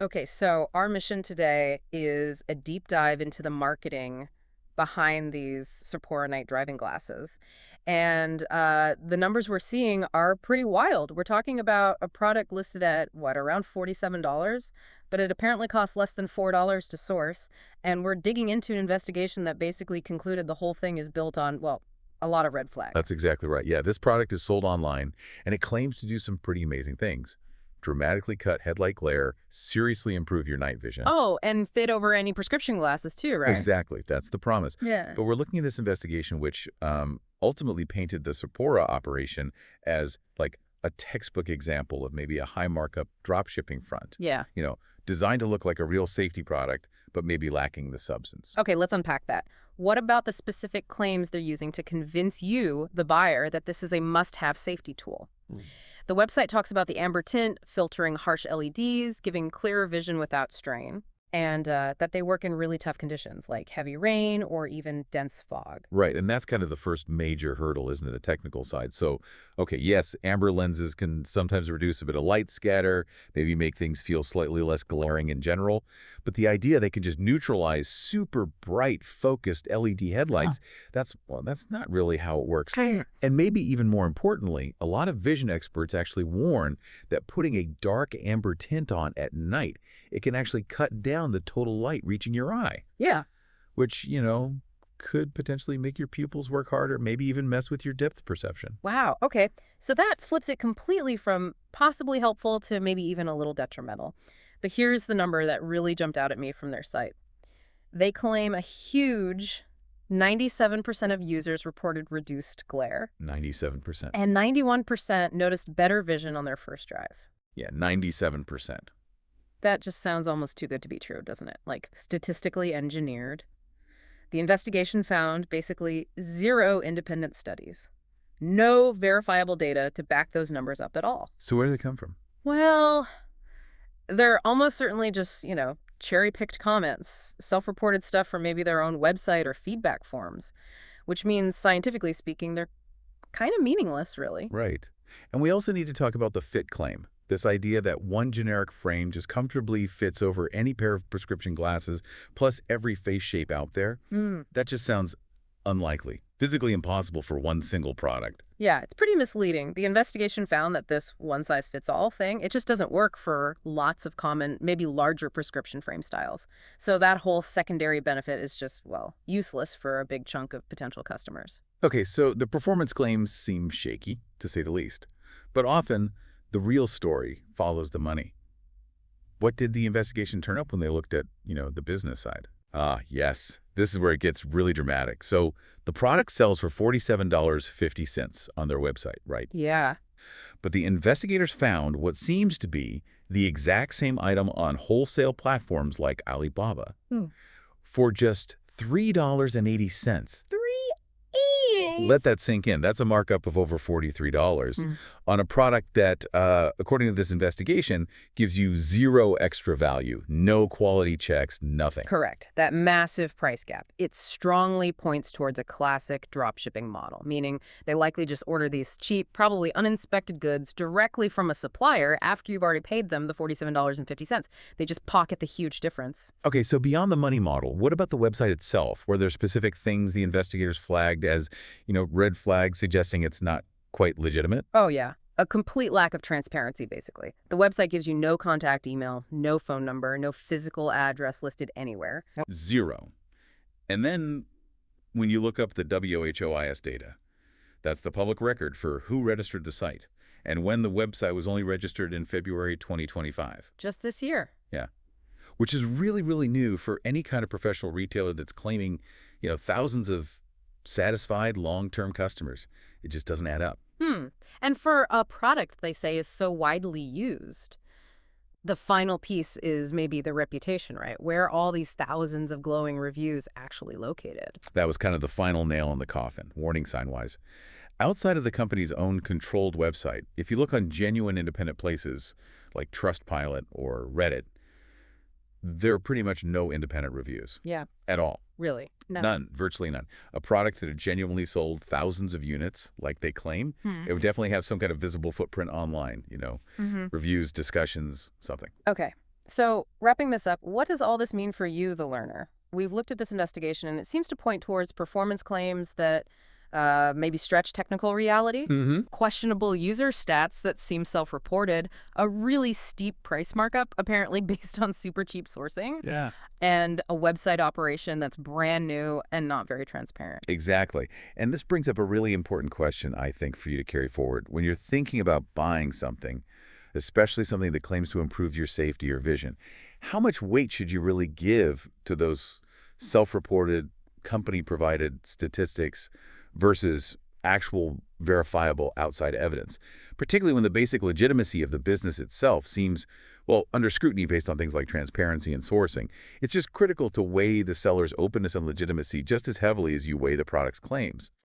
Okay, so our mission today is a deep dive into the marketing behind these Surpora Night Driving Glasses. And the numbers we're seeing are pretty wild. We're talking about a product listed at, what, around $47, but it apparently costs less than $4 to source. And we're digging into an investigation that basically concluded the whole thing is built on, well, a lot of red That's flags. exactly right. Yeah, this product is sold online, and it claims to do some pretty amazing things. Dramatically cut headlight glare, seriously improve your night vision. Oh, and fit over any prescription glasses too, right? Exactly. That's the promise. Yeah. But we're looking at this investigation, which ultimately painted the Sephora operation as like a textbook example of maybe a high markup drop shipping front. Yeah. Designed to look like a real safety product, but maybe lacking the substance. Okay, let's unpack that. What about the specific claims they're using to convince you, the buyer, that this is a must-have safety tool? The website talks about the amber tint, filtering harsh LEDs, giving clearer vision without strain, and that they work in really tough conditions like heavy rain or even dense fog. Right, and that's kind of the first major hurdle, isn't it, the technical side? So, okay, yes, amber lenses can sometimes reduce a bit of light scatter, maybe make things feel slightly less glaring in general, but the idea they can just neutralize super bright, focused LED headlights, that's not really how it works. And maybe even more importantly, a lot of vision experts actually warn that putting a dark amber tint on at night, it can actually cut down the total light reaching your eye, Yeah. which, could potentially make your pupils work harder, maybe even mess with your depth perception. Wow. Okay. So that flips it completely from possibly helpful to maybe even a little detrimental. But here's the number that really jumped out at me from their site. They claim a huge 97% of users reported reduced glare, 97%. and 91% noticed better vision on their first drive. Yeah, 97%. That just sounds almost too good to be true, doesn't it? Like statistically engineered. The investigation found basically zero independent studies. No verifiable data to back those numbers up at all. So where do they come from? Well, they're almost certainly just, cherry-picked comments, self-reported stuff from maybe their own website or feedback forms, which means, scientifically speaking, they're kind of meaningless, really. Right. And we also need to talk about the fit claim. This idea that one generic frame just comfortably fits over any pair of prescription glasses, plus every face shape out there. That just sounds unlikely, physically impossible for one single product. Yeah, it's pretty misleading. The investigation found that this one-size-fits-all thing, it just doesn't work for lots of common, maybe larger prescription frame styles. So that whole secondary benefit is just, well, useless for a big chunk of potential customers. Okay, so the performance claims seem shaky, to say the least. But often, the real story follows the money. What did the investigation turn up when they looked at, the business side? Ah, yes. This is where it gets really dramatic. So the product sells for $47.50 on their website, right? Yeah. But the investigators found what seems to be the exact same item on wholesale platforms like Alibaba for just $3.80. Let that sink in. That's a markup of over $43 on a product that, according to this investigation, gives you zero extra value, no quality checks, nothing. Correct. That massive price gap. It strongly points towards a classic dropshipping model, meaning they likely just order these cheap, probably uninspected goods directly from a supplier after you've already paid them the $47.50. They just pocket the huge difference. Okay, so beyond the money model, what about the website itself? Were there specific things the investigators flagged as, red flags suggesting it's not quite legitimate? Oh, yeah. A complete lack of transparency, basically. The website gives you no contact email, no phone number, no physical address listed anywhere. Zero. And then when you look up the WHOIS data, that's the public record for who registered the site and when the website was only registered in February 2025. Just this year. Yeah. Which is really, really new for any kind of professional retailer that's claiming, thousands of satisfied long-term customers. It just doesn't add up. And for a product they say is so widely used, the final piece is maybe the reputation, right? Where are all these thousands of glowing reviews actually located? That was kind of the final nail in the coffin, warning sign-wise. Outside of the company's own controlled website, if you look on genuine independent places like Trustpilot or Reddit, there are pretty much no independent reviews. Yeah. At all. Really? None, virtually none. A product that had genuinely sold thousands of units, like they claim, it would definitely have some kind of visible footprint online, reviews, discussions, something. Okay. So, wrapping this up, what does all this mean for you, the learner? We've looked at this investigation, and it seems to point towards performance claims that maybe stretch technical reality, Hmm. questionable user stats that seem self-reported, a really steep price markup, apparently based on super cheap sourcing, Yeah. and a website operation that's brand new and not very transparent. Exactly. And this brings up a really important question, I think, for you to carry forward. When you're thinking about buying something, especially something that claims to improve your safety or vision, how much weight should you really give to those self-reported, company-provided statistics versus actual verifiable outside evidence, particularly when the basic legitimacy of the business itself seems, well, under scrutiny based on things like transparency and sourcing? It's just critical to weigh the seller's openness and legitimacy just as heavily as you weigh the product's claims.